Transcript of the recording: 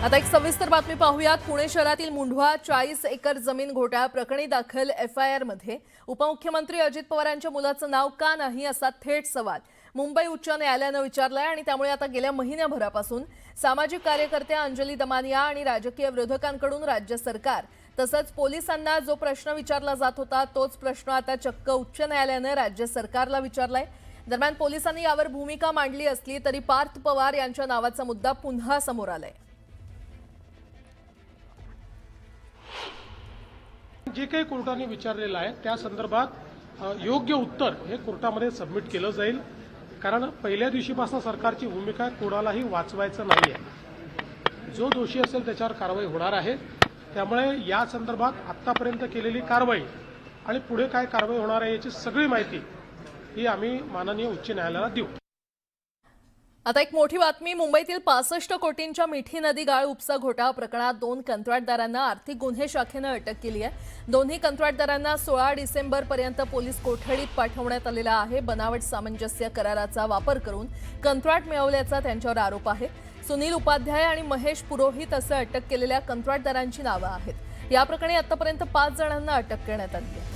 आता एक सविस्तर बातमी पाहूयात। पुणे शहरातील मुंढवा 40 एकर जमीन घोटाळा प्रकरणी दाखल एफआयआर मध्ये उपमुख्यमंत्री अजित पवारांच्या मुलाचं नाव का नाही असा थेट सवाल मुंबई उच्च न्यायालयाने विचारलाय आणि त्यामुळे आता गेल्या महिन्याभरापासून सामाजिक कार्यकर्त्या अंजली दमानिया आणि राजकीय विरोधकांकडून राज्य सरकार तसंच पोलिसांना जो प्रश्न विचारला जात होता तोच प्रश्न आता चक्क उच्च न्यायालयाने राज्य सरकारला विचारलाय। दरम्यान पोलिसांनी यावर भूमिका मांडली असली तरी पार्थ पवार यांच्या नावाचा मुद्दा पुन्हा समोर आलाय। जे काही कोर्टाने विचारलेलं आहे त्या संदर्भात योग्य उत्तर हे कोर्टामध्ये सबमिट केलं जाईल। कारण पहिल्या दिवशीपासून सरकारची भूमिका कोणालाही वाचवायचं नाही आहे। जो दोषी असेल त्याच्यावर कारवाई होणार आहे। त्यामुळे या संदर्भात आतापर्यंत केलेली कारवाई आणि पुढे काय कारवाई होणार आहे याची सगळी माहिती ही आम्ही माननीय उच्च न्यायालयाला देऊ। आता एक मोठी बातमी। मुंबईतील 65 कोटींच्या मिठी नदी गाळ उपसा घोटाळा प्रकरणात 2 कंत्राटदारांना आर्थिक गुन्हे शाखेने अटक केली आहे। दोन्ही कंत्राटदारांना 16 डिसेंबर पर्यंत पोलीस कोठडीत पाठवण्यात आलेला आहे। बनावट सामंजस्य कराराचा वापर करून कंत्राट मिळवल्याचा त्यांच्यावर आरोप आहे। सुनील उपाध्याय आणि महेश पुरोहित असे अटक केलेल्या कंत्राटदारांची नावे आहेत। या प्रकरणी आतापर्यंत 5 जणांना अटक करण्यात आली आहे।